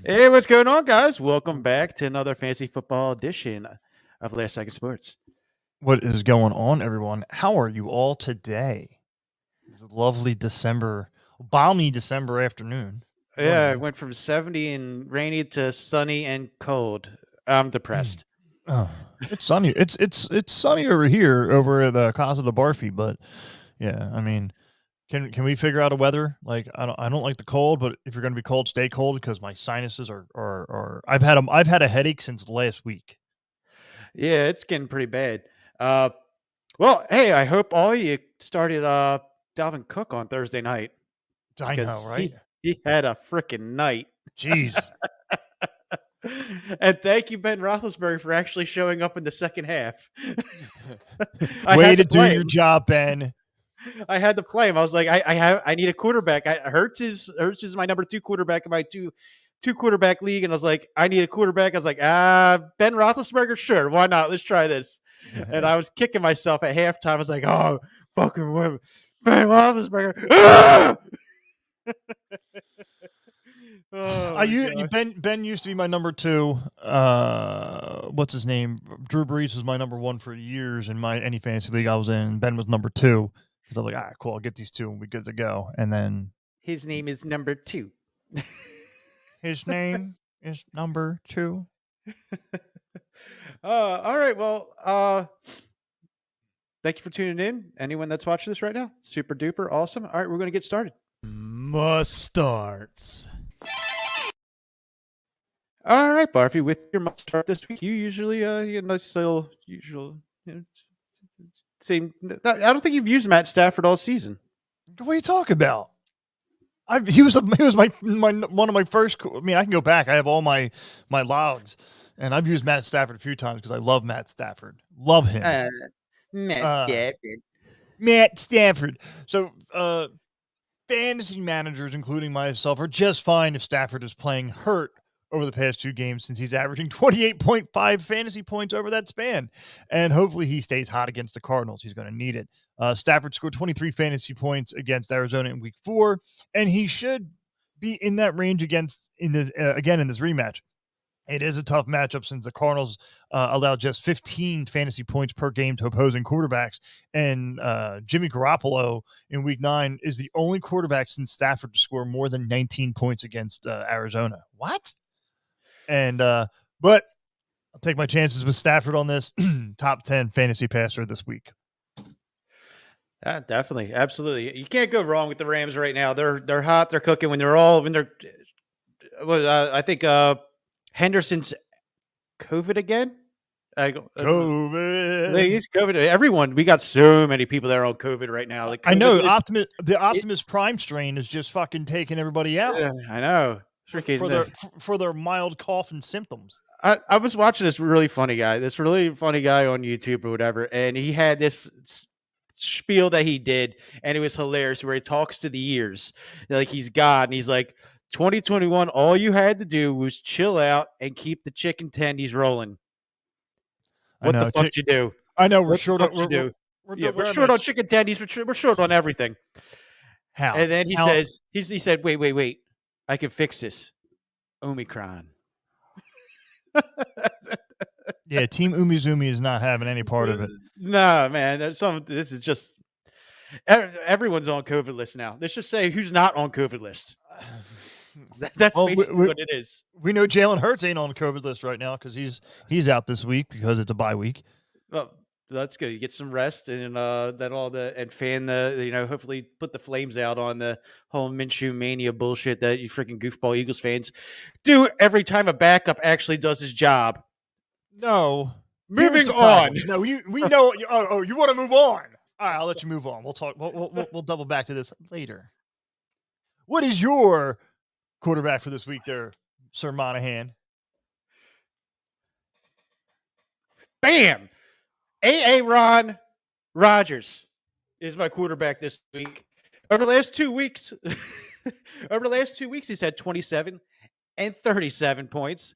Hey, what's going on, guys? Welcome back to another fantasy football edition of Last Second Sports. What is going on, everyone? How are you all today? It's a lovely balmy December afternoon. Yeah, Morning. it went from 70 and rainy to sunny and cold. I'm depressed. Oh, it's sunny. It's sunny over here over at the Casa de Barfy, but yeah, I mean, can we figure out a weather? Like I don't like the cold, but if you're going to be cold, stay cold because my sinuses are I've had a headache since last week. Yeah, it's getting pretty bad. Well, hey, I hope all you started Dalvin Cook on Thursday night I know, because right? he had a freaking night. Jeez. And thank you, Ben Roethlisberger, for actually showing up in the second half. I Way had to to do play your him. job, Ben. I had to play him. I was like, I need a quarterback. Hurts is my number 2 quarterback in my two quarterback league, and I was like, I need a quarterback. I was like, Ben Roethlisberger, sure, why not? Let's try this. And I was kicking myself at halftime. I was like, oh, fucking Ben Roethlisberger. Ah! Oh my god. Ben used to be my number 2. What's his name? Drew Brees was my number 1 for years in any fantasy league I was in. Ben was number 2 because I'm like, cool, I'll get these 2 and we're good to go. And then His name is number 2. his name is number 2. All right. Well, thank you for tuning in. Anyone that's watching this right now, super duper awesome. All right, we're going to get started. Must starts. All right, Barfy, with your must start this week, you usually you nice little usual. Same. I don't think you've used Matt Stafford all season. What are you talking about? He was my one of my first. I mean, I can go back. I have all my logs, and I've used Matt Stafford a few times because I love Matt Stafford. Love him. Matt Stafford. So, fantasy managers, including myself, are just fine if Stafford is playing hurt over the past 2 games since he's averaging 28.5 fantasy points over that span. And hopefully he stays hot against the Cardinals. He's going to need it. Stafford scored 23 fantasy points against Arizona in week 4, and he should be in that range again in this rematch. It is a tough matchup since the Cardinals allowed just 15 fantasy points per game to opposing quarterbacks. And Jimmy Garoppolo in week 9 is the only quarterback since Stafford to score more than 19 points against Arizona. What? And but I'll take my chances with Stafford on this. Top 10 fantasy passer this week. Definitely, absolutely. You can't go wrong with the Rams right now. They're hot. They're cooking. When they're, I think Henderson's COVID again. COVID. He's COVID. Everyone. We got so many people that are on COVID right now. Like I know the Optimus Prime strain is just fucking taking everybody out. I know. For their mild cough and symptoms. I was watching this really funny guy on YouTube or whatever, and he had this spiel that he did, and it was hilarious, where he talks to the ears like he's God, and he's like, 2021, all you had to do was chill out and keep the chicken tendies rolling. What the fuck you do? I know we're short on chicken tendies. We're short on everything. How? And then he said, wait, I can fix this. Omicron. Yeah, Team Umizoomi is not having any part of it. Nah, man. This is just everyone's on COVID list now. Let's just say who's not on COVID list. That's basically what it is. We know Jalen Hurts ain't on the COVID list right now because he's out this week because it's a bye week. Well, that's good. You get some rest and fan the hopefully put the flames out on the whole Minshew mania bullshit that you freaking goofball Eagles fans do every time a backup actually does his job. No. Moving on. No, we know. You want to move on? All right, I'll let you move on. We'll talk. We'll double back to this later. What is your quarterback for this week, there, Sir Monahan? Bam! Ron Rodgers is my quarterback this week. Over the last 2 weeks, he's had 27 and 37 points.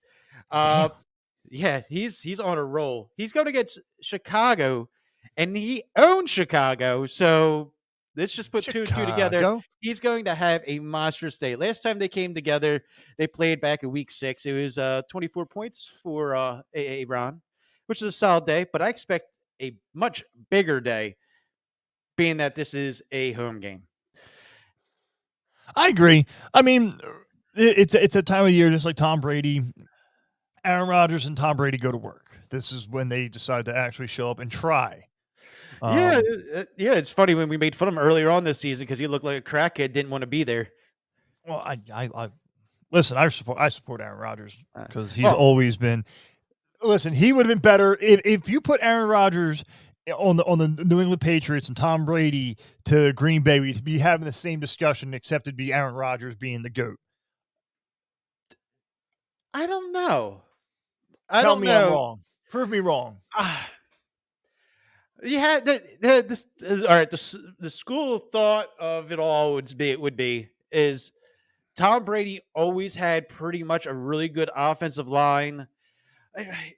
Yeah, he's on a roll. He's going to get Chicago, and he owns Chicago, so Let's just put two and two together. Chicago. He's going to have a monstrous day. Last time they came together, they played back in week 6. It was 24 points for AA Ron, which is a solid day. But I expect a much bigger day, being that this is a home game. I agree. I mean, it's a time of year just like Tom Brady. Aaron Rodgers and Tom Brady go to work. This is when they decide to actually show up and try. Yeah, it's funny when we made fun of him earlier on this season because he looked like a crackhead, didn't want to be there. Well, I listen. I support Aaron Rodgers because he's always been. Listen, he would have been better if you put Aaron Rodgers on the New England Patriots and Tom Brady to Green Bay. We'd be having the same discussion, except it'd be Aaron Rodgers being the GOAT. I don't know. Tell me I'm wrong. Prove me wrong. Yeah, all right. The school of thought of it all would be is Tom Brady always had pretty much a really good offensive line.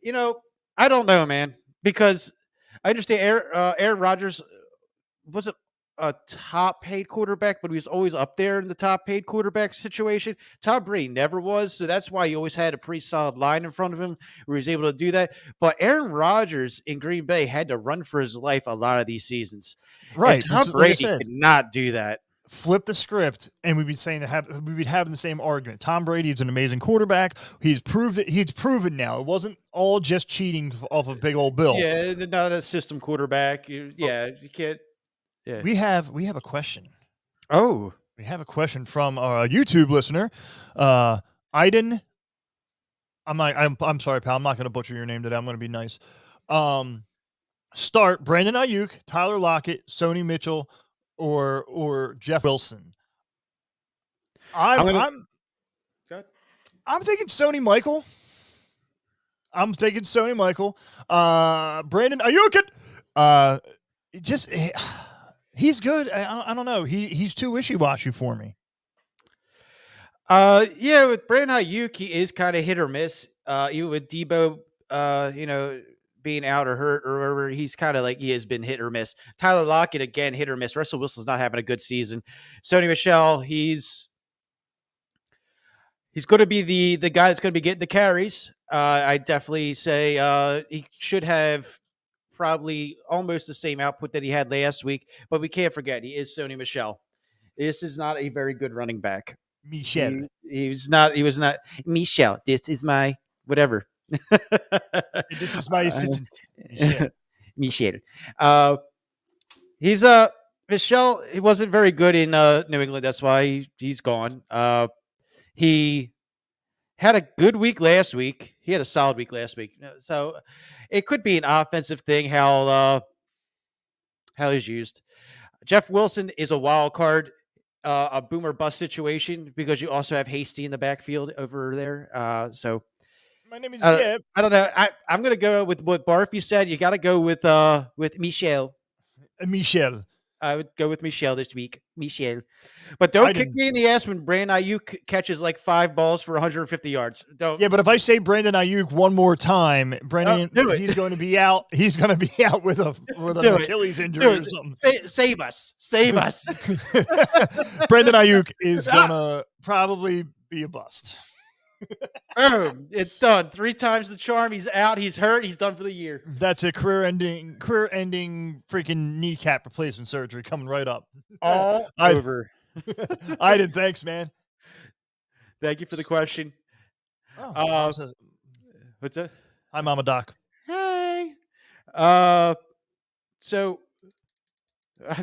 You know, I don't know, man, because I understand Aaron Rodgers wasn't a top paid quarterback, but he was always up there in the top paid quarterback situation. Tom Brady never was, so that's why he always had a pretty solid line in front of him where he was able to do that. But Aaron Rodgers in Green Bay had to run for his life a lot of these seasons. Right. And Tom Brady could not do that. Flip the script, and we'd be saying we'd be having the same argument. Tom Brady is an amazing quarterback. He's proven now. It wasn't all just cheating off of big old Bill. Yeah, not a system quarterback. You can't. Yeah. We have a question. Oh, we have a question from our YouTube listener, Aiden. I'm sorry, pal. I'm not going to butcher your name today. I'm going to be nice. Start Brandon Ayuk, Tyler Lockett, Sony Michelle, or Jeff Wilson. I'm thinking Sony Michel. Brandon Ayuk. He's good. I don't know. He's too wishy-washy for me. Yeah, with Brandon Ayuk, he is kind of hit or miss. Even with Debo, being out or hurt or whatever, he's kind of like he has been hit or miss. Tyler Lockett, again, hit or miss. Russell Wilson's not having a good season. Sony Michelle, he's going to be the guy that's going to be getting the carries. I definitely say he should have probably almost the same output that he had last week, but we can't forget he is Sony Michelle. This is not a very good running back. Michelle. He was not Michelle. This is my whatever. This is my assistant. Michelle. He's Michelle. He wasn't very good in New England. That's why he's gone. He had a good week last week. He had a solid week last week. So it could be an offensive thing how he's used. Jeff Wilson is a wild card, a boomer bust situation because you also have Hasty in the backfield over there. So my name is Jeff. I don't know. I'm going to go with what Barfy said. You got to go with Michelle. Michelle. I would go with Michelle this week. Michelle. But don't kick me in the ass when Brandon Ayuk catches like 5 balls for 150 yards. Don't. Yeah, but if I say Brandon Ayuk one more time, Brandon, he's going to be out. He's going to be out with an Achilles injury or something. Save us. Save us. Brandon Ayuk is going to probably be a bust. Boom. It's done. 3 times the charm. He's out. He's hurt. He's done for the year. That's a career-ending freaking kneecap replacement surgery coming right up. All over. Aiden, thanks, man. Thank you for the question. What's that? Hi, Mama Doc. Hey. So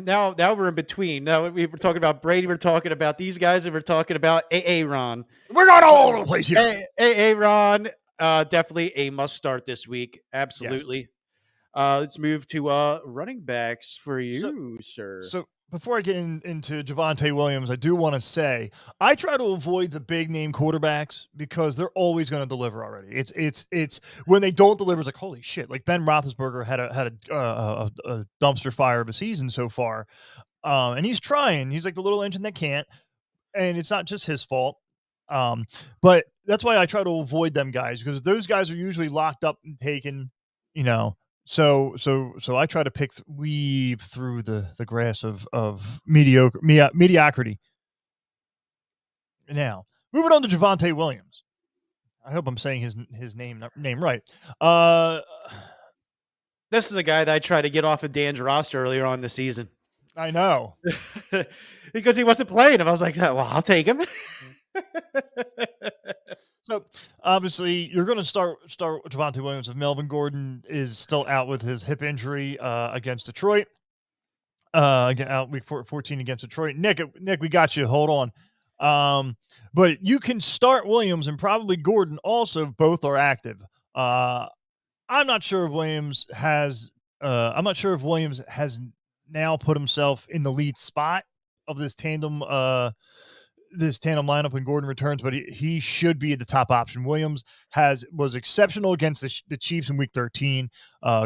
now we're in between. Now we were talking about Brady. We're talking about these guys, and we're talking about AA Ron. We're going all over the place here. AA Ron, definitely a must start this week. Absolutely. Yes. Let's move to running backs for you, sir. So before I get into Javonte Williams, I do want to say I try to avoid the big name quarterbacks because they're always going to deliver already. It's when they don't deliver, it's like, holy shit. Like Ben Roethlisberger had a dumpster fire of a season so far. And he's trying. He's like the little engine that can't. And it's not just his fault. But that's why I try to avoid them guys because those guys are usually locked up and taken, So I try to weave through the grass of mediocrity. Now, moving on to Javonte Williams. I hope I'm saying his name right. This is a guy that I tried to get off of Dan's roster earlier on the season I know. because he wasn't playing him. I was like, well, I'll take him. So obviously, you're going to start with Javonte Williams if Melvin Gordon is still out with his hip injury against Detroit. Again, out week 14 against Detroit. Nick, we got you. Hold on. But you can start Williams and probably Gordon also. Both are active. I'm not sure if Williams has. I'm not sure if Williams has now put himself in the lead spot of this tandem lineup when Gordon returns, but he should be the top option. Williams was exceptional against the Chiefs in week 13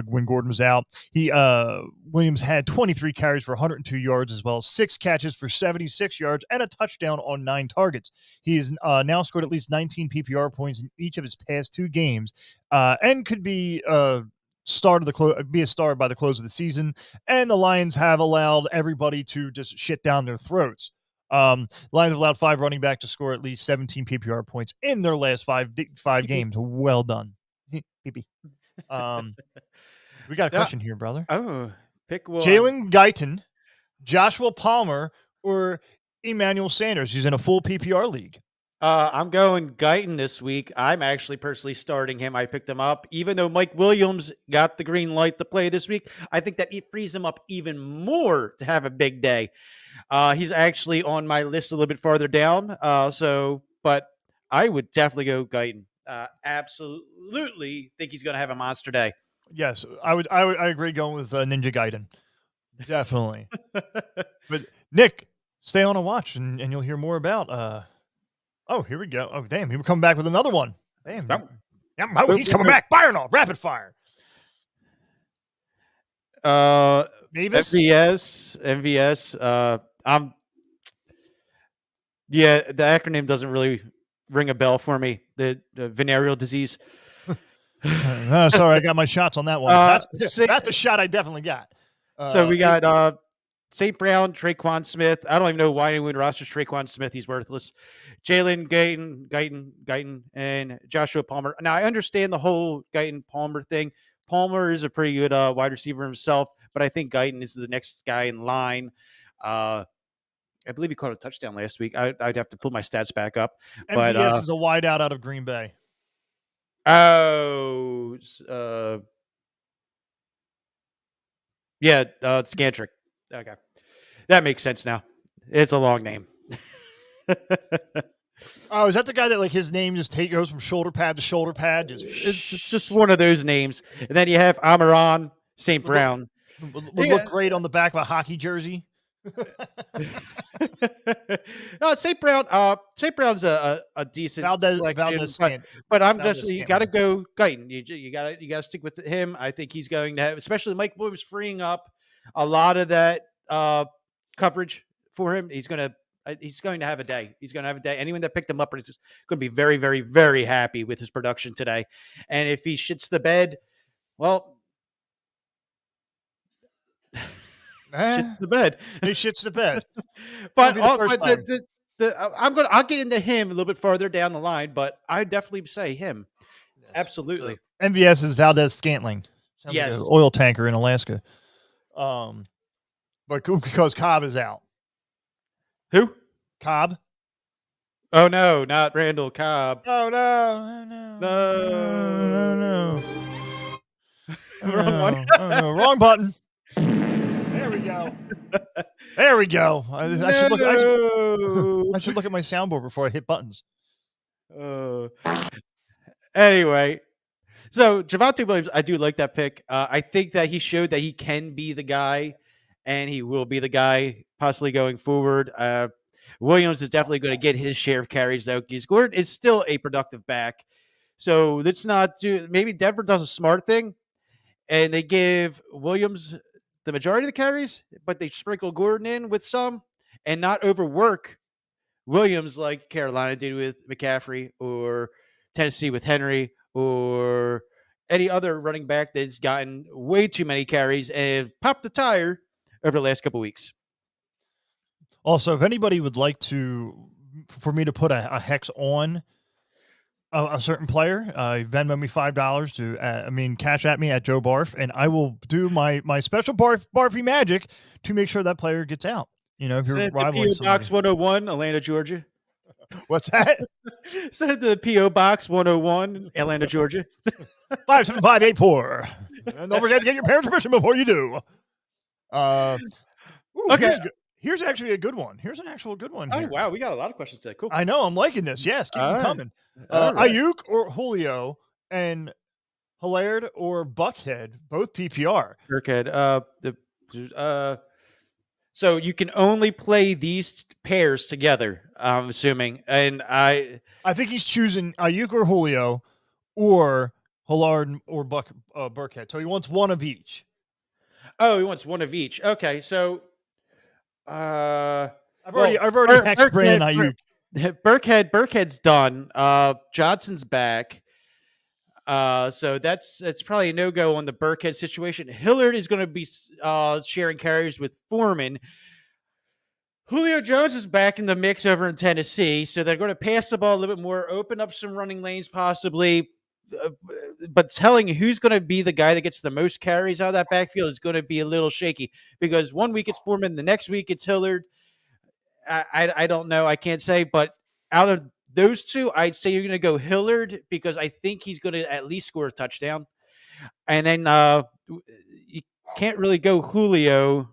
when Gordon was out. Williams had 23 carries for 102 yards as well as 6 catches for 76 yards and a touchdown on 9 targets. He has now scored at least 19 PPR points in each of his past 2 games and could be a star by the close of the season. And the Lions have allowed everybody to just shit down their throats. Lions have allowed 5 running back to score at least 17 PPR points in their last 5 games. Well done. We got a question here, brother. Oh, pick one. Jalen Guyton, Joshua Palmer, or Emmanuel Sanders? He's in a full PPR league. I'm going Guyton this week. I'm actually personally starting him. I picked him up. Even though Mike Williams got the green light to play this week, I think that it frees him up even more to have a big day. He's actually on my list a little bit farther down. But I would definitely go Guyton. Absolutely think he's going to have a monster day. Yes, I agree going with Ninja Guyton. Definitely. But Nick, stay on a watch and you'll hear more about oh, here we go. Oh, damn. He will come back with another one. Damn. He's coming back. Fire all. Rapid fire. Mavis? MVS. The acronym doesn't really ring a bell for me. The venereal disease. Sorry, I got my shots on that one. That's a shot I definitely got. So we got St. Brown, Traquan Smith. I don't even know why anyone rosters Traquan Smith. He's worthless. Jalen Guyton, and Joshua Palmer. Now, I understand the whole Guyton-Palmer thing. Palmer is a pretty good wide receiver himself, but I think Guyton is the next guy in line. I believe he caught a touchdown last week. I'd have to pull my stats back up. MVS is a wideout out of Green Bay. Oh, Scantrick. Okay. That makes sense now. It's a long name. Oh, is that the guy that like his name just goes from shoulder pad to shoulder pad? It's just one of those names. And then you have Amaron St. Brown. Would look great on the back of a hockey jersey. No, St. Brown. St. Brown's a decent selection, but I'm just you got to go Guyton. You got to stick with him. I think he's going to have, especially Mike Williams freeing up a lot of that coverage for him. He's going to have a day. He's going to have a day. Anyone that picked him up is going to be very, very, very happy with his production today. And if he shits the bed, well. Shits the bed. He shits the bed. But I'll get into him a little bit further down the line, but I definitely say him. Yes. Absolutely. MVS is Valdez Scantling. Sounds yes. like an oil tanker in Alaska. But because Cobb is out. Who? Cobb. Oh no, not Randall Cobb. Oh no. Wrong one. Wrong button. There we go. I should look at my soundboard before I hit buttons. Anyway, so Javonte Williams, I do like that pick. I think that he showed that he can be the guy, and he will be the guy possibly going forward. Williams is definitely going to get his share of carries, though. Gordon is still a productive back. So let's not do – maybe Denver does a smart thing, and they give Williams – the majority of the carries, but they sprinkle Gordon in with some and not overwork Williams like Carolina did with McCaffrey or Tennessee with Henry or any other running back that's gotten way too many carries and popped the tire over the last couple weeks. Also, if anybody would like for me to put a hex on a certain player, Venmo me $5 to, cash at me at Joe Barf, and I will do my special Barfy magic to make sure that player gets out. If you're rivaling PO Box 101, Atlanta, Georgia. What's that? Send it to the PO Box 101, Atlanta, Georgia. 57584. And don't forget to get your parents' permission before you do. Okay. Here's actually a good one. Here's an actual good one. Oh, here. wow. We got a lot of questions today. Cool. I know. I'm liking this. Yes. Keep them coming. Right. Ayuk or Julio and Hilliard or Buckhead, both PPR. Burkhead. So you can only play these pairs together, I'm assuming. And I think he's choosing Ayuk or Julio or Hilliard or Burkhead. So he wants one of each. Oh, he wants one of each. Okay. So I've already hexed Brandon Ayuk. Burkhead's done. Johnson's back. So that's probably a no-go on the Burkhead situation. Hilliard is going to be sharing carries with Foreman. Julio Jones is back in the mix over in Tennessee, so they're going to pass the ball a little bit more, open up some running lanes possibly. But telling who's going to be the guy that gets the most carries out of that backfield is going to be a little shaky because one week it's Foreman, the next week it's Hilliard. I don't know. I can't say, but out of those two, I'd say you're going to go Hilliard because I think he's going to at least score a touchdown. And then you can't really go Julio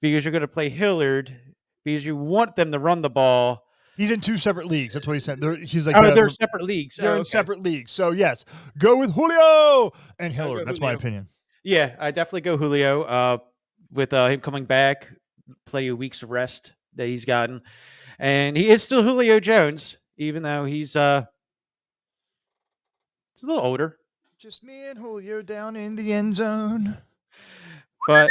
because you're going to play Hilliard because you want them to run the ball. He's in two separate leagues. That's what he said. He's like, they're separate leagues. They're in separate leagues. So yes, go with Julio and Hilliard. That's my opinion. Yeah, I definitely go Julio with him coming back, play a week's of rest that he's gotten. And he is still Julio Jones, even though he's a little older. Just me and Julio down in the end zone. But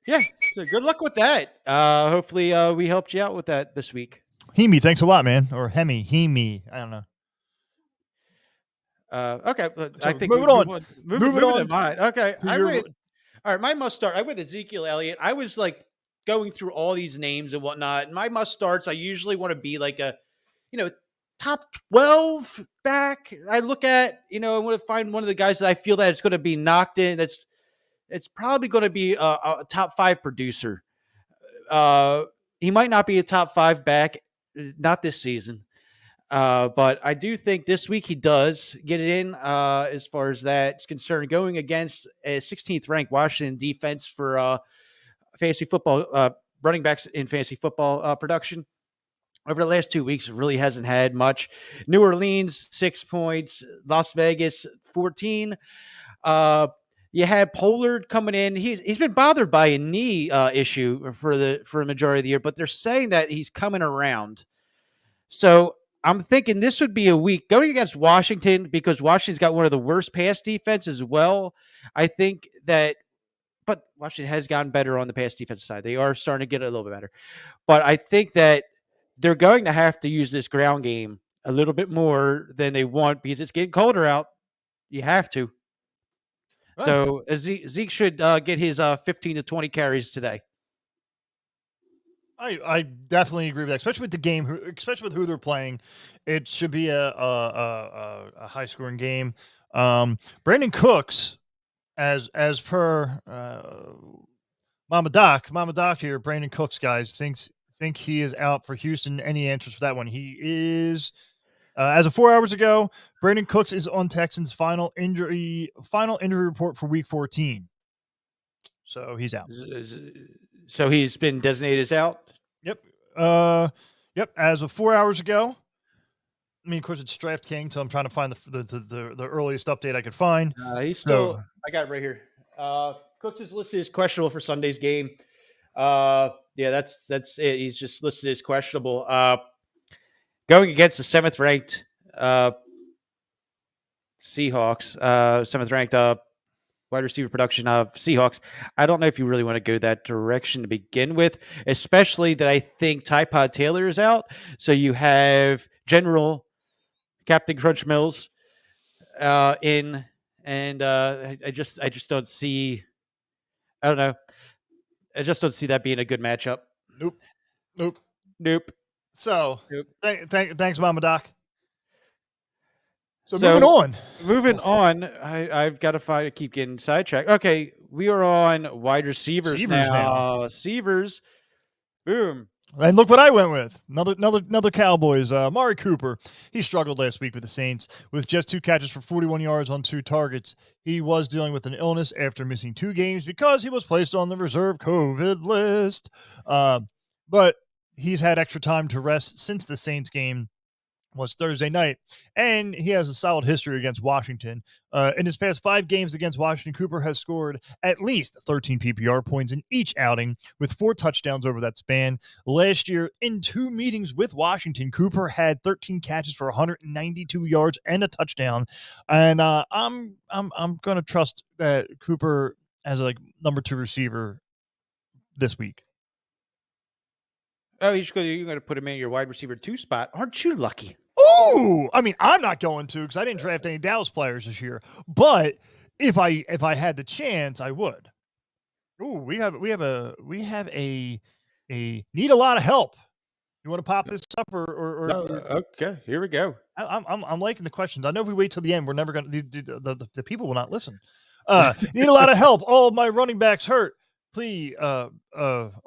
yeah, so good luck with that. Hopefully we helped you out with that this week. Hemi, thanks a lot, man. Or Hemi, I don't know. Okay, so I think moving on. Moving on. Mine. Okay, all right, my must start. I went Ezekiel Elliott. I was like going through all these names and whatnot. And my must starts, I usually want to be like a, top 12 back. I look at, I want to find one of the guys that I feel that it's going to be knocked in. It's probably going to be a top 5 producer. He might not be a top 5 back, not this season. But I do think this week he does get it in as far as that's concerned, going against a 16th ranked Washington defense for fantasy football, running backs in fantasy football production. Over the last 2 weeks, it really hasn't had much. New Orleans, 6 points. Las Vegas, 14. You had Pollard coming in. He's been bothered by a knee issue for a majority of the year, but they're saying that he's coming around. So I'm thinking this would be a week going against Washington because Washington's got one of the worst pass defenses as well. I think that, but Washington has gotten better on the pass defense side. They are starting to get a little bit better. But I think that they're going to have to use this ground game a little bit more than they want because it's getting colder out. You have to. Right. So Zeke should get his 15 to 20 carries today. I definitely agree with that, especially with the game, especially with who they're playing. It should be a high scoring game. Brandon Cooks, as per Mama Doc here, Brandon Cooks, guys, think he is out for Houston. Any answers for that one? He is, as of 4 hours ago, Brandon Cooks is on Texans' final injury report for Week 14. So he's out. So he's been designated as out? Yep. Yep. As of 4 hours ago. I mean, of course, it's DraftKings, so I'm trying to find the earliest update I could find. He's still. I got it right here. Cooks is listed as questionable for Sunday's game. Yeah, that's it. He's just listed as questionable. Going against the 7th ranked Seahawks, 7th ranked wide receiver production of Seahawks. I don't know if you really want to go that direction to begin with, especially that I think Tyrod Taylor is out. So you have General Captain Crunch Mills in and I just don't see. I don't know. I just don't see that being a good matchup. Nope. Nope. So, Nope. thanks, Mama Doc. So, Moving moving on. I've got to keep getting sidetracked. Okay, we are on wide receivers now. Receivers. Boom. And look what I went with. Another Cowboys. Amari Cooper. He struggled last week with the Saints with just 2 catches for 41 yards on 2 targets. He was dealing with an illness after missing 2 games because he was placed on the reserve COVID list. But he's had extra time to rest since the Saints game was Thursday night, and he has a solid history against Washington. In his past 5 games against Washington, Cooper has scored at least 13 PPR points in each outing with 4 touchdowns over that span. Last year, in 2 meetings with Washington, Cooper had 13 catches for 192 yards and a touchdown. And I'm going to trust that Cooper as a number 2 receiver this week. Oh, you're going to put him in your wide receiver 2 spot. Aren't you lucky? Ooh, I mean, I'm not going to because I didn't draft any Dallas players this year. But if I had the chance, I would. Ooh, we have a need a lot of help. You want to pop this up or okay, here we go. I'm liking the questions. I know if we wait till the end, we're never going to the people will not listen. Need a lot of help. All of my running backs hurt. Please, all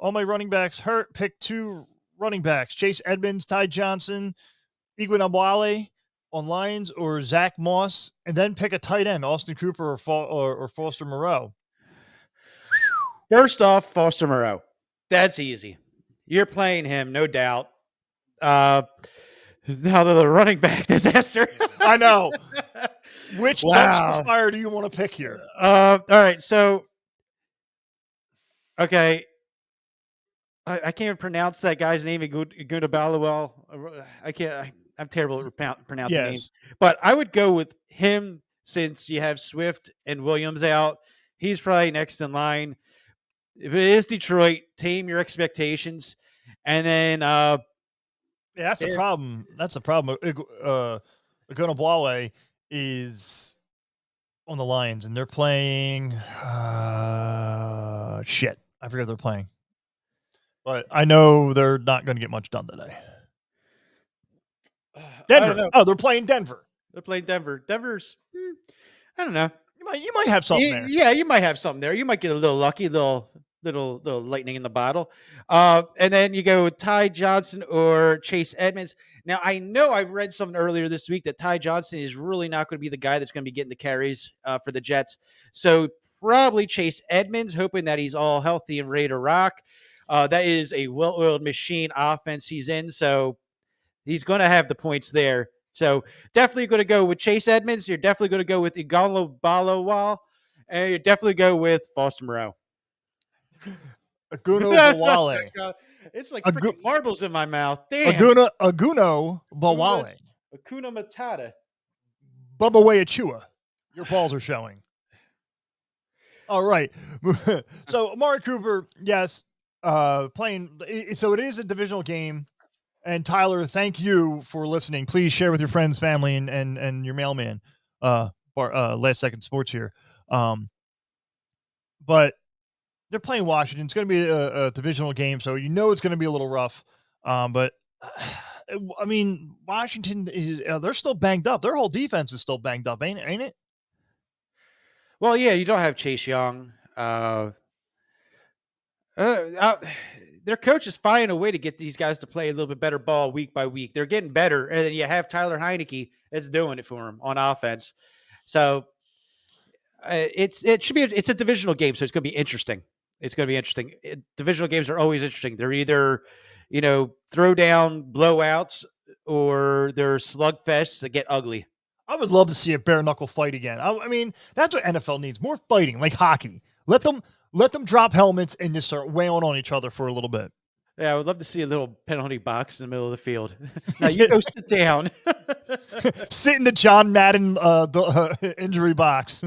my running backs hurt. Pick 2 running backs: Chase Edmonds, Ty Johnson, Iguanabwale on Lions, or Zach Moss, and then pick a tight end: Austin Cooper or Foster Moreau. First off, Foster Moreau. That's easy. You're playing him, no doubt. Now to the running back disaster. I know. Which dumpster fire do you want to pick here? All right, so okay. I can't even pronounce that guy's name. Iguanabwale. I can't. I'm terrible at pronouncing names. But I would go with him since you have Swift and Williams out. He's probably next in line. If it is Detroit, tame your expectations. And then that's the problem. That's the problem. Iguanabwale is on the Lions, and they're playing shit. I forget they're playing. But I know they're not going to get much done today. Denver. Oh, they're playing Denver. They're playing Denver. Denver's, I don't know. You might have something there. Yeah, you might have something there. You might get a little lucky, little lightning in the bottle. And then you go with Ty Johnson or Chase Edmonds. Now, I know I read something earlier this week that Ty Johnson is really not going to be the guy that's going to be getting the carries for the Jets. So probably Chase Edmonds, hoping that he's all healthy and ready to rock. That is a well-oiled machine offense he's in, so he's going to have the points there. So definitely going to go with Chase Edmonds. You're definitely going to go with Iguanabwale, and you're definitely go with Foster Moreau. Iguanabwale. It's like freaking marbles in my mouth. Damn. Iguanabwale. Hakuna Matata. Bubba Way Achua. Your balls are showing. All right. So Amari Cooper, yes, playing. So it is a divisional game. And Tyler, thank you for listening. Please share with your friends, family, and your mailman. Last Second Sports here. But they're playing Washington. It's going to be a divisional game, so it's going to be a little rough. But I mean, Washington is they're still banged up. Their whole defense is still banged up, ain't it? Well, yeah, you don't have Chase Young. Their coach is finding a way to get these guys to play a little bit better ball week by week. They're getting better, and then you have Tyler Heineke that's doing it for them on offense. So it's a divisional game, so it's going to be interesting. It's going to be interesting. Divisional games are always interesting. They're either throw down blowouts or they're slugfests that get ugly. I would love to see a bare knuckle fight again. I mean, that's what NFL needs: more fighting, like hockey. Let them drop helmets and just start wailing on each other for a little bit. Yeah, I would love to see a little penalty box in the middle of the field. Now you go sit down. Sit in the John Madden injury box.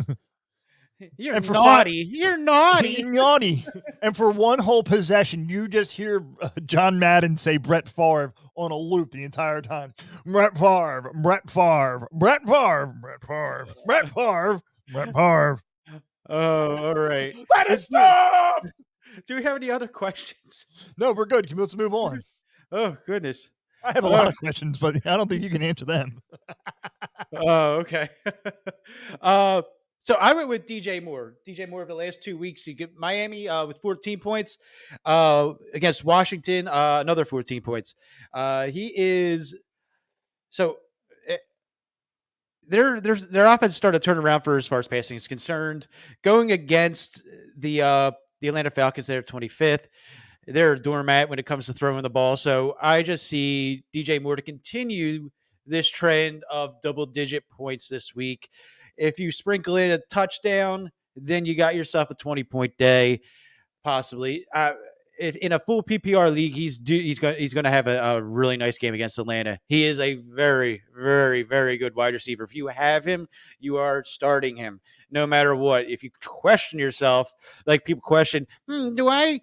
You're naughty. You're naughty. Naughty. And for one whole possession, you just hear John Madden say Brett Favre on a loop the entire time. Brett Favre, Brett Favre, Brett Favre, Brett Favre, Brett Favre. Brett Favre. Oh, all right. Let it stop! Do we have any other questions? No, we're good. Let's move on. Oh, goodness. I have a lot of questions, but I don't think you can answer them. Oh, okay. So I went with DJ Moore. DJ Moore for the last 2 weeks. He get Miami with 14 points against Washington, another 14 points. He is so their offense started to turn around for as far as passing is concerned. Going against the Atlanta Falcons, they're 25th. They're a doormat when it comes to throwing the ball. So I just see DJ Moore to continue this trend of double-digit points this week. If you sprinkle in a touchdown, then you got yourself a 20-point day, possibly. If in a full PPR league, he's going to have a really nice game against Atlanta. He is a very, very, very good wide receiver. If you have him, you are starting him no matter what. If you question yourself, like people question, do I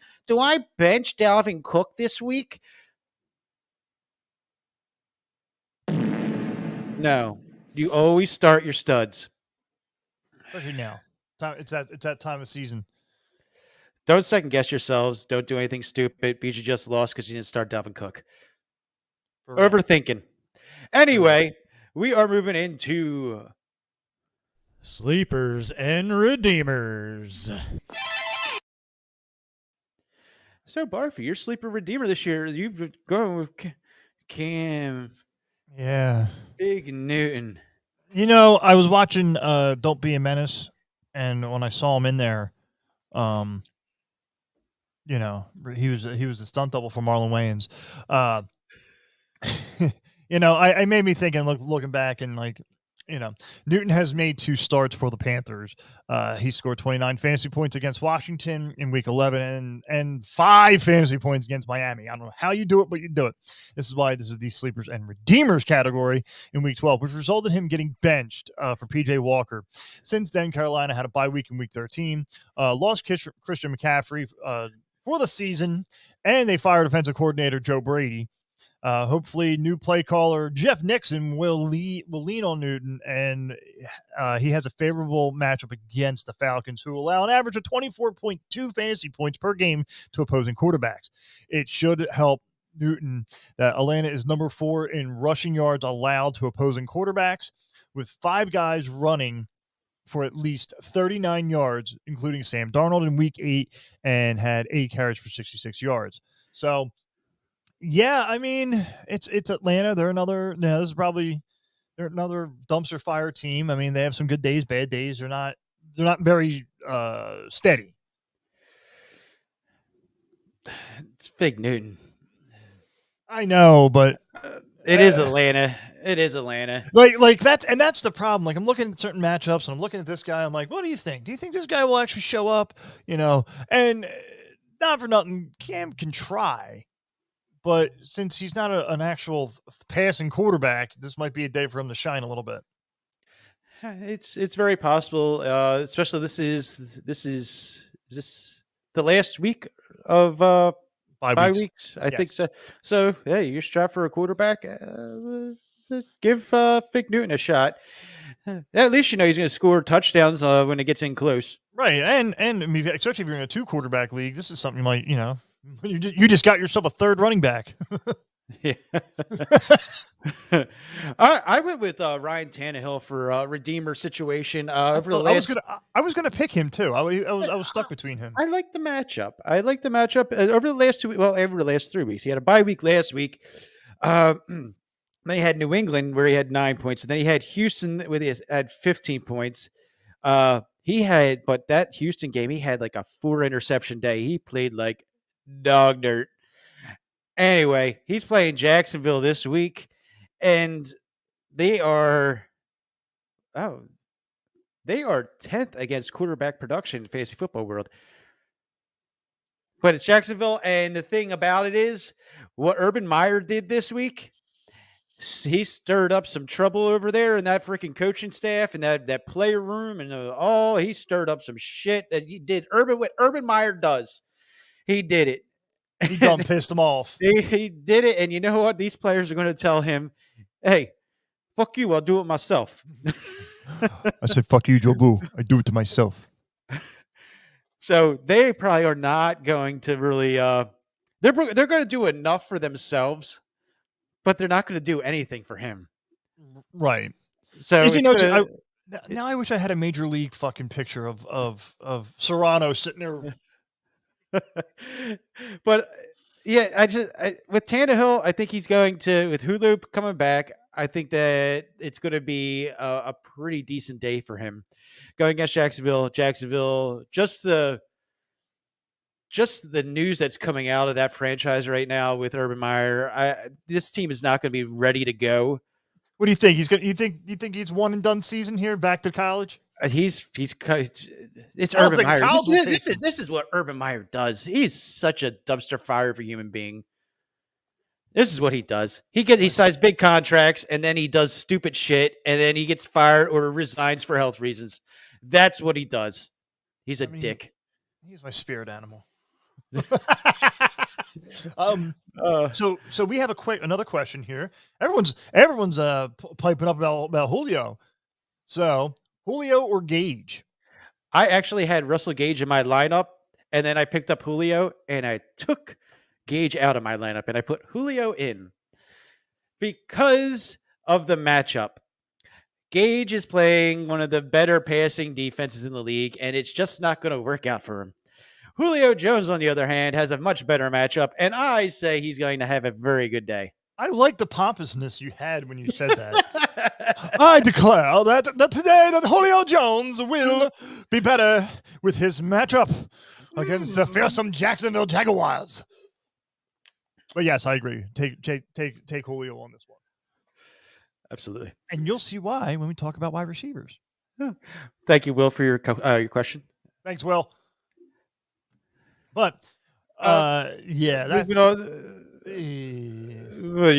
bench Dalvin Cook this week? No, you always start your studs. Especially now. It's that time of season. Don't second guess yourselves. Don't do anything stupid because you just lost because you didn't start Dalvin Cook. Overthinking. Anyway, we are moving into Sleepers and Redeemers. So, Barfy, your sleeper redeemer this year. You've gone with Cam. Yeah. Big Newton. You know, I was watching Don't Be a Menace, and when I saw him in there, you know, he was the stunt double for Marlon Wayans. You know, I made me thinking, looking back, and like, you know, Newton has made 2 starts for the Panthers. He scored 29 fantasy points against Washington in week 11 and 5 fantasy points against Miami. I don't know how you do it, but you do it. This is why this is the sleepers and redeemers category in week 12, which resulted in him getting benched for PJ Walker. Since then, Carolina had a bye week in week 13, lost Christian McCaffrey for the season, and they fired defensive coordinator Joe Brady. Hopefully, new play caller Jeff Nixon will lean on Newton, and he has a favorable matchup against the Falcons, who allow an average of 24.2 fantasy points per game to opposing quarterbacks. It should help Newton that Atlanta is number 4 in rushing yards allowed to opposing quarterbacks, with 5 guys running for at least 39 yards, including Sam Darnold in week 8, and had 8 carries for 66 yards. So, yeah, I mean, it's Atlanta. They're another dumpster fire team. I mean, they have some good days, bad days. They're not very steady. It's Fig Newton. I know, but it is Atlanta. It is Atlanta. Like that's the problem. Like, I'm looking at certain matchups, and I'm looking at this guy. I'm like, what do you think? Do you think this guy will actually show up? You know, and not for nothing, Cam can try. But since he's not an actual passing quarterback, this might be a day for him to shine a little bit. It's very possible, especially this is the last week of bye weeks. I think so. So hey, you're strapped for a quarterback. Give Fig Newton a shot. At least you know he's going to score touchdowns when it gets in close. Right, and I mean, especially if you're in a 2 quarterback league, this is something you might, you know. You just got yourself a 3rd running back. Yeah. I went with Ryan Tannehill for a redeemer situation. I was gonna pick him too. I was stuck between him. I like the matchup. Over the last 2 weeks. Well, over the last 3 weeks. He had a bye week last week. Then he had New England where he had 9 points, and then he had Houston where he had 15 points. But that Houston game, he had like a 4 interception day. He played like dog dirt. Anyway, he's playing Jacksonville this week, and they are 10th against quarterback production in fantasy football world. But it's Jacksonville, and the thing about it is what Urban Meyer did this week. He stirred up some trouble over there in that freaking coaching staff and that player room, and he stirred up some shit that he did. What Urban Meyer does. He did it. He done pissed them off. He did it, and you know what? These players are going to tell him, hey, fuck you, I'll do it myself. I said, fuck you, Joe Boo. I do it to myself. So they probably are not going to really. They're going to do enough for themselves, but they're not going to do anything for him. Right. So Is he it's no? gonna, Now I wish I had a major league fucking picture of Serrano sitting there. but yeah, with Tannehill, I think he's going to, with Hulu coming back, I think that it's going to be a pretty decent day for him going against Jacksonville. Just the news that's coming out of that franchise right now with Urban Meyer, this team is not going to be ready to go. What do you think? You think he's one and done season here, back to college? It's Urban Meyer. This is what Urban Meyer does. He's such a dumpster fire of a human being. This is what he does. He signs big contracts, and then he does stupid shit, and then he gets fired or resigns for health reasons. That's what he does. He's a dick. He's my spirit animal. So we have another question here. Everyone's piping up about Julio. So Julio or Gage? I actually had Russell Gage in my lineup, and then I picked up Julio, and I took Gage out of my lineup, and I put Julio in because of the matchup. Gage is playing one of the better passing defenses in the league, and it's just not going to work out for him. Julio Jones, on the other hand, has a much better matchup, and I say he's going to have a very good day. I like the pompousness you had when you said that. I declare that today that Julio Jones will be better with his matchup against the fearsome Jacksonville Jaguars. But yes, I agree. Take Julio on this one. Absolutely. And you'll see why when we talk about wide receivers. Oh. Thank you, Will, for your question. Thanks, Will. But yeah, that's you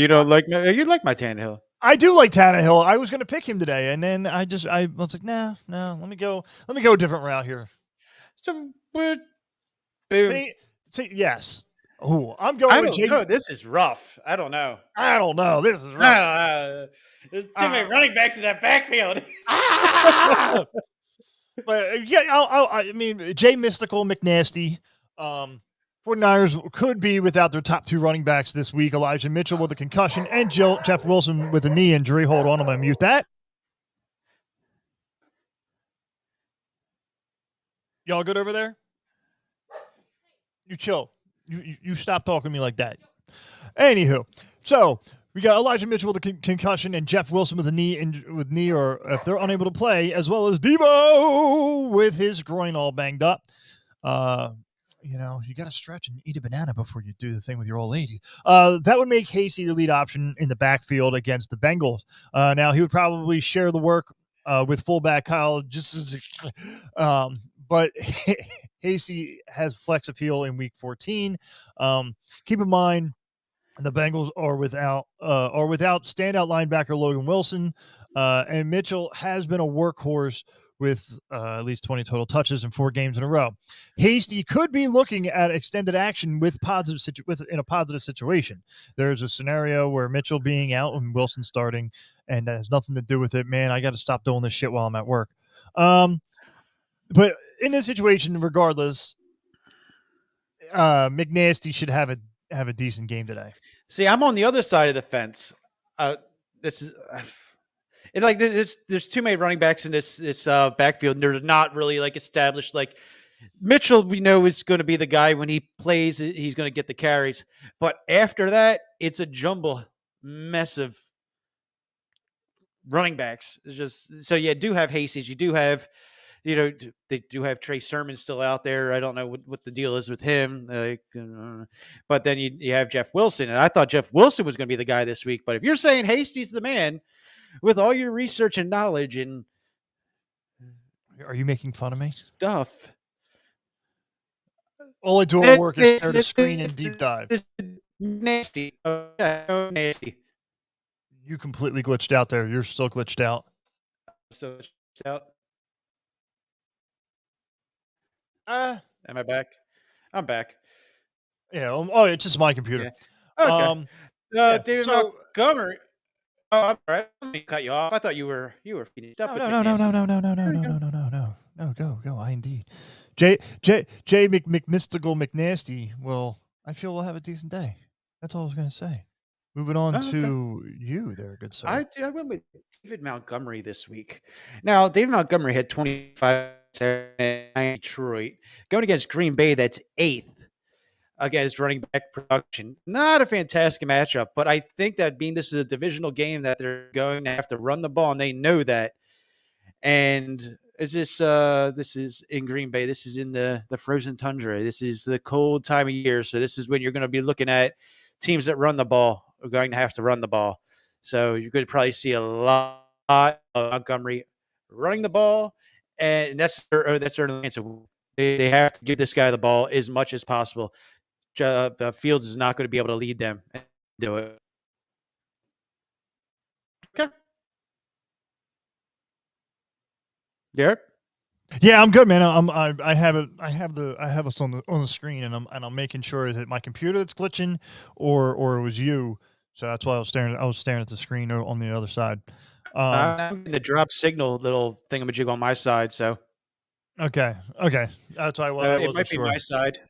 don't like you like my Tannehill. I do like Tannehill. I was going to pick him today, and then I was like, no, let me go a different route here. So say yes. Oh, I'm going. I don't know. This is rough. I don't know. This is rough. There's too many running backs in that backfield. But yeah, I mean, Jay Mystical, McNasty. 49ers could be without their top two running backs this week. Elijah Mitchell with a concussion and Jeff Wilson with a knee injury. Hold on, I'm going to mute that. Y'all good over there? You chill. You stop talking to me like that. Anywho, so we got Elijah Mitchell with a concussion and Jeff Wilson with a knee or if they're unable to play, as well as Debo with his groin all banged up. You got to stretch and eat a banana before you do the thing with your old lady. That would make Hasty the lead option in the backfield against the Bengals. Now he would probably share the work with fullback Kyle, but Hasty has flex appeal in week 14. Keep in mind the Bengals are without standout linebacker Logan Wilson, and Mitchell has been a workhorse with at least 20 total touches in 4 games in a row. Hasty could be looking at extended action in a positive situation. There's a scenario where Mitchell being out and Wilson starting, and that has nothing to do with it. Man, I got to stop doing this shit while I'm at work. But in this situation, regardless, McNasty should have a decent game today. See, I'm on the other side of the fence. This is. It's like there's too many running backs in this backfield, and they're not really established. Like Mitchell, we know is going to be the guy when he plays, he's going to get the carries. But after that, it's a jumble mess of running backs. It's just so you do have Hastings, you do have, they do have Trey Sermon still out there. I don't know what the deal is with him, but then you have Jeff Wilson, and I thought Jeff Wilson was going to be the guy this week. But if you're saying Hastings the man, with all your research and knowledge and are you making fun of me? Stuff. All I do at work is stare at a screen and deep dive. Nasty. Oh, nasty. You completely glitched out there. You're still glitched out. Still glitched out. Am I back? I'm back. Yeah. Oh, it's just my computer. Yeah. Okay. David Montgomery. I'm all right. Let me cut you off. I thought you were finished up. No. With McNasty. There we go. No, go. I indeed. J McMystical McNasty. Well, I feel we'll have a decent day. That's all I was going to say. Moving on Oh, okay. to you there, good sir. I went with David Montgomery this week. Now, David Montgomery had 25 in Detroit. Going against Green Bay, that's 8th against running back production. Not a fantastic matchup, but I think that being this is a divisional game that they're going to have to run the ball, and they know that. And is this is in Green Bay. This is in the frozen tundra. This is the cold time of year. So this is when you're going to be looking at teams that run the ball are going to have to run the ball. So you're going to probably see a lot of Montgomery running the ball, and that's their answer. They have to give this guy the ball as much as possible. Fields is not going to be able to lead them and do it. Okay. Derek? Yeah, I'm good, man. I have us on the screen, and I'm making sure is it my computer that's glitching, or it was you. So that's why I was staring at the screen on the other side. I'm in the drop signal little thingamajig on my side. So okay, that's why I wasn't it might sure. be my side.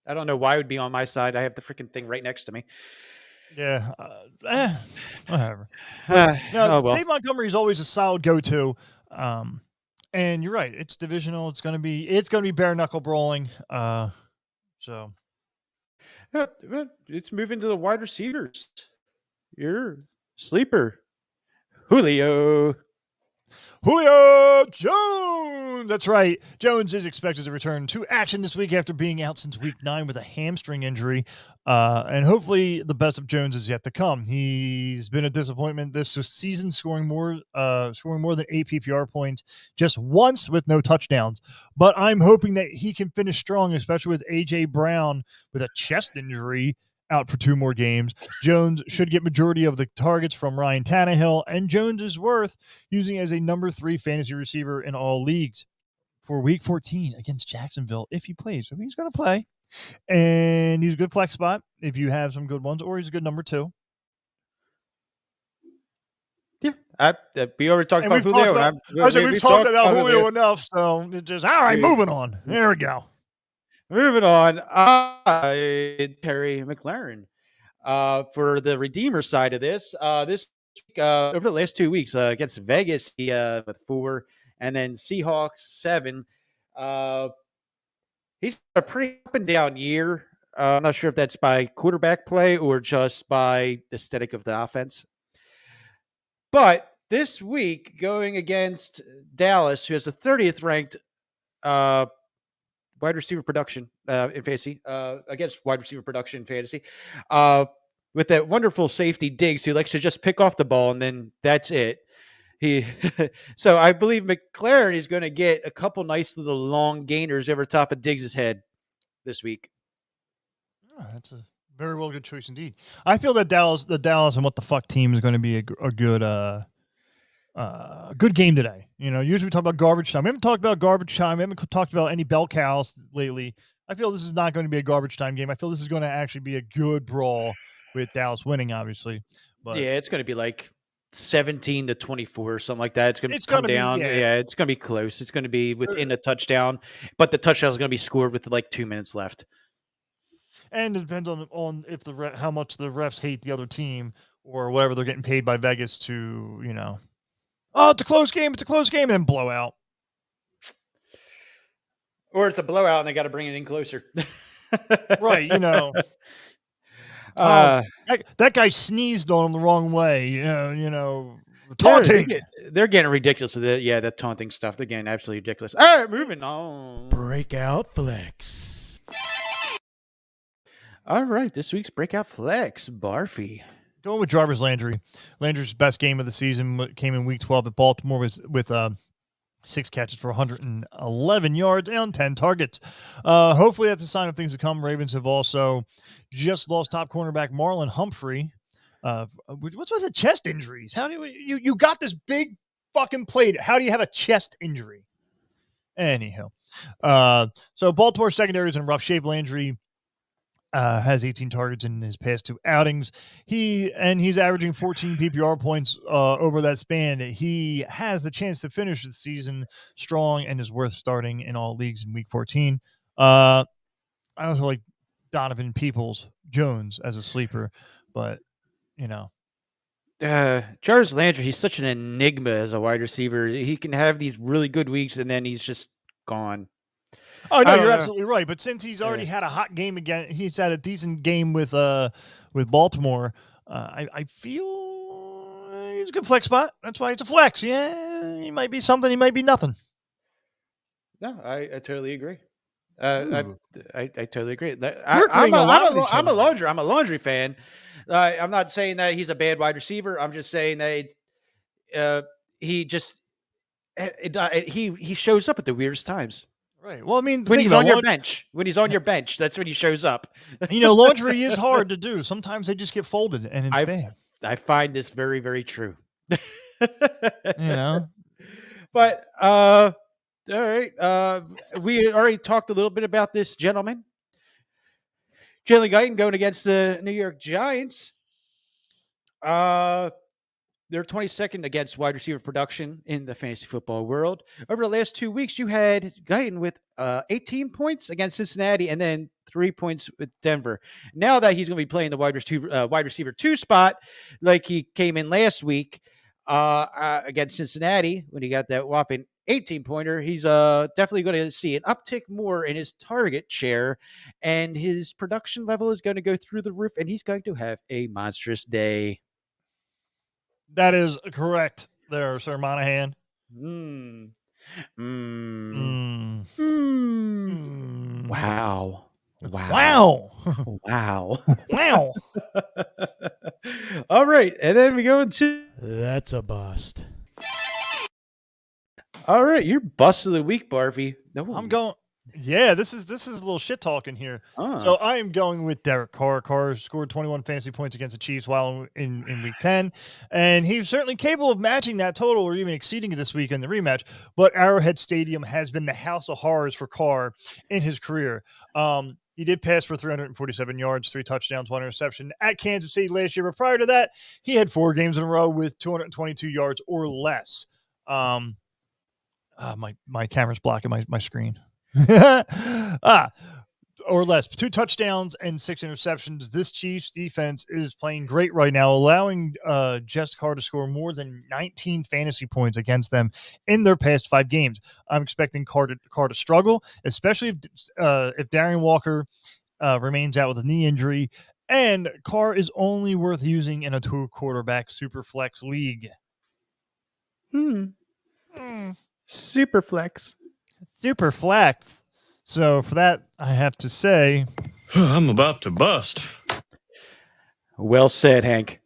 I don't know why it would be on my side. I have the freaking thing right next to me. Yeah, whatever. Oh well. Dave Montgomery is always a solid go-to. And you're right. It's divisional. It's gonna be bare knuckle brawling. So It's moving to the wide receivers. Your sleeper, Julio Jones. That's right. Jones is expected to return to action this week after being out since week 9 with a hamstring injury. And hopefully the best of Jones is yet to come. He's been a disappointment this season, scoring more than 8 PPR points just once with no touchdowns. But I'm hoping that he can finish strong, especially with A.J. Brown with a chest injury out for 2 more games. Jones should get majority of the targets from Ryan Tannehill, and Jones is worth using as a number 3 fantasy receiver in all leagues for week 14 against Jacksonville if he plays. So he's going to play, and he's a good flex spot if you have some good ones, or he's a good number 2. Yeah, we already talked about Julio. We've talked about Julio enough, so it's just all right. Moving on. There we go. Moving on, Terry McLaren for the Redeemer side of this. This week, over the last 2 weeks against Vegas, he with 4, and then Seahawks 7. He's a pretty up and down year. I'm not sure if that's by quarterback play or just by the aesthetic of the offense. But this week, going against Dallas, who has the 30th ranked wide receiver production in fantasy, against wide receiver production in fantasy, with that wonderful safety Diggs, who likes to just pick off the ball and then that's it. So I believe McLaren is going to get a couple nice little long gainers over top of Diggs' head this week. Oh, that's a very well good choice indeed. I feel that the Dallas and what the fuck team is going to be a good game today. You know, usually we talk about garbage time. We haven't talked about garbage time. We haven't talked about any bell cows lately. I feel this is not going to be a garbage time game. I feel this is going to actually be a good brawl with Dallas winning, obviously. But yeah, it's going to be like 17-24 or something like that. It's going to come down. Yeah, it's going to be close. It's going to be within a touchdown, but the touchdown is going to be scored with like 2 minutes left. And it depends on if how much the refs hate the other team or whatever they're getting paid by Vegas to, you know. Oh, it's a close game, and then blowout. Or it's a blowout and they got to bring it in closer. Right, you know. That guy sneezed on him the wrong way. You know, taunting. They're getting ridiculous with it. Yeah, that taunting stuff. They're getting absolutely ridiculous. All right, moving on. Breakout flex. All right, this week's breakout flex, Barfy. Going with Jarvis Landry. Landry's best game of the season came in week 12 at Baltimore with 6 catches for 111 yards and 10 targets. Hopefully that's a sign of things to come. Ravens have also just lost top cornerback Marlon Humphrey. What's with the chest injuries? How do you got this big fucking plate? How do you have a chest injury? Anyhow, so Baltimore secondary is in rough shape. Landry has 18 targets in his past 2 outings. He's averaging 14 PPR points over that span. He has the chance to finish the season strong and is worth starting in all leagues in Week 14. I also like Donovan Peoples-Jones as a sleeper, but Jarvis Landry, he's such an enigma as a wide receiver. He can have these really good weeks, and then he's just gone. Oh no, I don't you're know. absolutely right. But since he's already had a hot game again, he's had a decent game with Baltimore. I feel he's a good flex spot. That's why it's a flex. Yeah, he might be something. He might be nothing. No, I totally agree. I totally agree. agreeing a lot with each I'm a other. laundry fan. I'm not saying that he's a bad wide receiver. I'm just saying that he just he shows up at the weirdest times. Right. Well, I mean, When he's on your bench, that's when he shows up. Laundry is hard to do. Sometimes they just get folded, and it's bad. I find this very, very true. But all right. We already talked a little bit about this gentleman, Jalen Guyton, going against the New York Giants. They're 22nd against wide receiver production in the fantasy football world. Over the last 2 weeks, you had Guyton with 18 points against Cincinnati and then 3 points with Denver. Now that he's going to be playing the wide receiver 2 spot, like he came in last week against Cincinnati when he got that whopping 18-pointer, he's definitely going to see an uptick more in his target share, and his production level is going to go through the roof, and he's going to have a monstrous day. that is correct there, Sir Monahan. Wow. Wow. All right. And then we go into That's a bust. all right, you're bust of the week, Barfy. No, I'm going. Yeah, this is a little shit talking here. So I am going with Derek Carr. Carr scored 21 fantasy points against the Chiefs while in Week 10, and he's certainly capable of matching that total or even exceeding it this week in the rematch. But Arrowhead Stadium has been the house of horrors for Carr in his career. He did pass for 347 yards, 3 touchdowns, 1 interception at Kansas City last year. But prior to that, he had 4 games in a row with 222 yards or less. My camera's blocking my screen. Or less. 2 touchdowns and 6 interceptions. This Chiefs defense is playing great right now, allowing Just Carr to score more than 19 fantasy points against them in their past 5 games. I'm expecting Carr to struggle, especially if Darren Walker remains out with a knee injury. And Carr is only worth using in a 2-quarterback super flex league. super flex. Super flex. So for that, I have to say, I'm about to bust. Well said, Hank.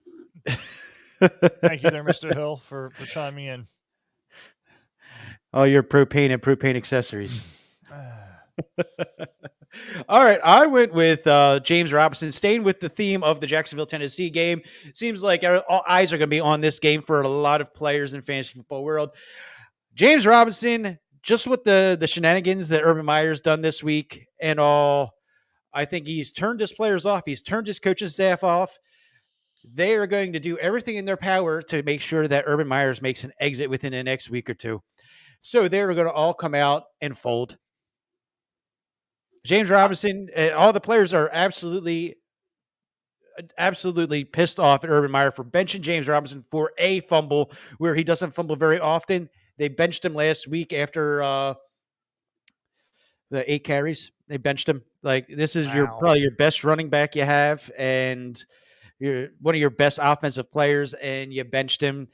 thank you there, Mr. Hill, for chiming in. All your propane and propane accessories. All right, I went with James Robinson, staying with the theme of the Jacksonville, Tennessee game. Seems like all eyes are going to be on this game for a lot of players in fantasy football world. James Robinson, just with the shenanigans that Urban Meyer's done this week and all, I think he's turned his players off. He's turned his coaching staff off. They are going to do everything in their power to make sure that Urban Meyers makes an exit within the next week or two. So they're going to all come out and fold. James Robinson, all the players are absolutely pissed off at Urban Meyer for benching James Robinson for a fumble where he doesn't fumble very often. They benched him last week after the 8 carries. They benched him. Like, this is probably your best running back you have and you're one of your best offensive players, and you benched him.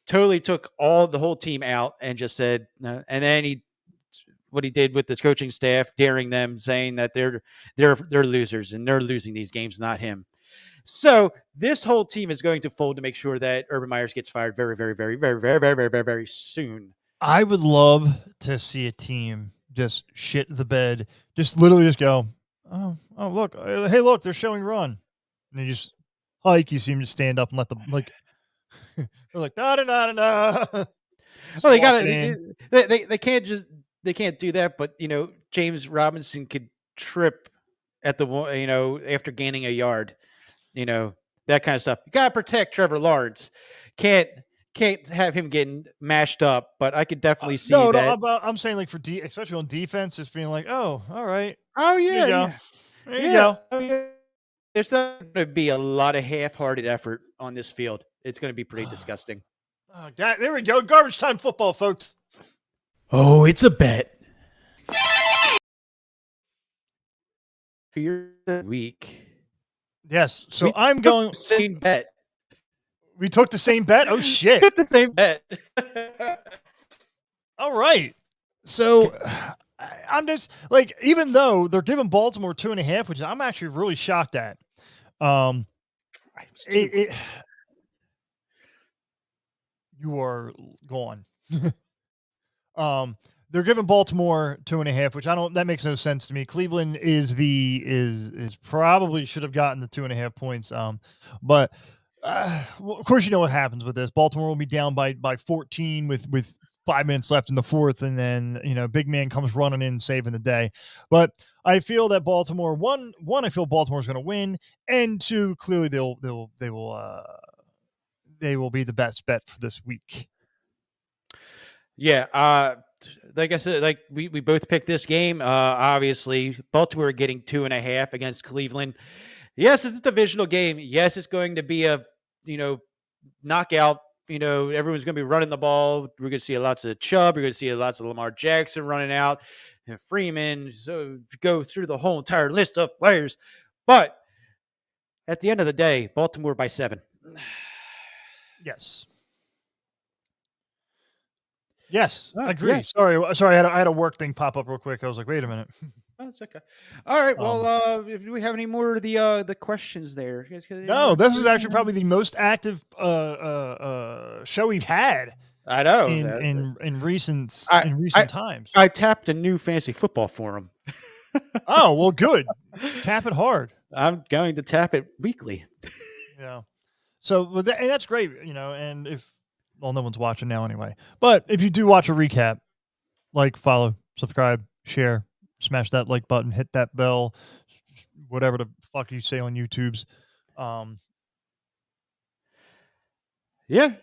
Totally took the whole team out and just said, no. And then what he did with the coaching staff, daring them, saying that they're losers and they're losing these games, not him. So this whole team is going to fold to make sure that Urban Meyers gets fired very, very, very, very, very, very, very, very, very soon. I would love to see a team just shit the bed, just literally just go, oh, look, hey, look, they're showing run, and you just hike. You see him just stand up and let them they're like da. Well, they got they can't do that, but James Robinson could trip at the after gaining a yard, that kind of stuff. You got to protect Trevor Lawrence. Can't have him getting mashed up, but I could definitely see no, that. I'm saying like especially on defense, just being like, oh, all right, Oh there you go, yeah, there you go. Oh, yeah. There's not going to be a lot of half-hearted effort on this field. It's going to be pretty disgusting. Oh, there we go, garbage time football, folks. Oh, it's a bet. For your week. Yes, so I'm going same bet. We took the same bet. Oh shit, took the same bet. All right, so I'm just like, even though they're giving Baltimore 2.5, which I'm actually really shocked at. You are gone. They're giving Baltimore 2.5, which that makes no sense to me. Cleveland is probably should have gotten the 2.5 points. But well, of course, you know what happens with this. Baltimore will be down by 14 with 5 minutes left in the fourth, and then big man comes running in, saving the day. But I feel that Baltimore one, I feel Baltimore's going to win, and two, clearly they will be the best bet for this week. Yeah, like I said, like we both picked this game. Obviously, Baltimore getting 2.5 against Cleveland. Yes, it's a divisional game. Yes, it's going to be a knockout. Everyone's going to be running the ball. We're going to see lots of Chubb. We're going to see lots of Lamar Jackson running out, and Freeman. So go through the whole entire list of players. But at the end of the day, Baltimore by 7. Yes. Yes, I agree. Yes. Sorry, I had a work thing pop up real quick. I was like, wait a minute. Oh, it's okay. All right. Well, do we have any more of the questions there? No, this is actually probably the most active show we've had. I know in recent times. I tapped a new fantasy football forum. Oh well, good. Tap it hard. I'm going to tap it weekly. Yeah. So and that's great, and if. Well, no one's watching now anyway. But if you do watch a recap, like, follow, subscribe, share, smash that like button, hit that bell, whatever the fuck you say on YouTube's. Yeah.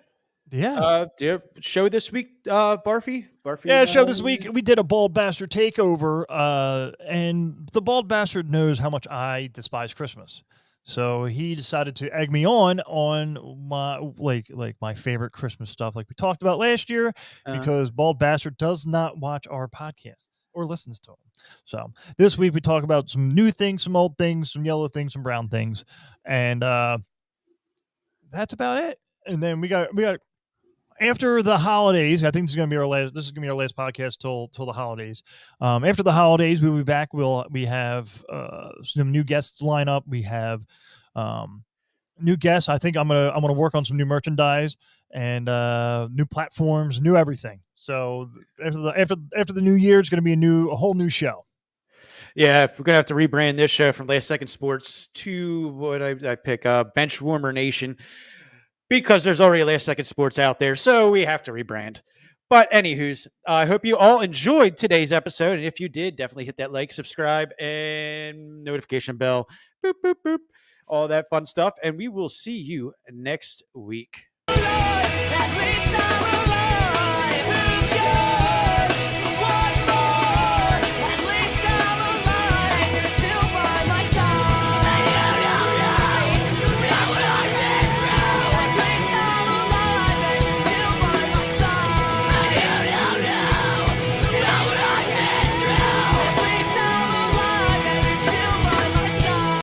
Show this week, Barfy. Yeah, show this week. We did a Bald Bastard takeover, and the Bald Bastard knows how much I despise Christmas. So he decided to egg me on my like my favorite Christmas stuff, like we talked about last year, because Bald Bastard does not watch our podcasts or listens to them. So this week we talk about some new things, some old things, some yellow things, some brown things, and that's about it. And then we got after the holidays. I think this is going to be our last podcast till the holidays. After the holidays, we'll be back. We have some new guests line up. We have new guests. I think I'm gonna work on some new merchandise and new platforms, new everything. So after the new year, it's going to be a whole new show. Yeah, we're gonna have to rebrand this show from Last Second Sports to what I pick, Bench Warmer Nation. Because there's already Last Second Sports out there, so we have to rebrand. But anywho's, I hope you all enjoyed today's episode. And if you did, definitely hit that like, subscribe, and notification bell. Boop, boop, boop. All that fun stuff. And we will see you next week.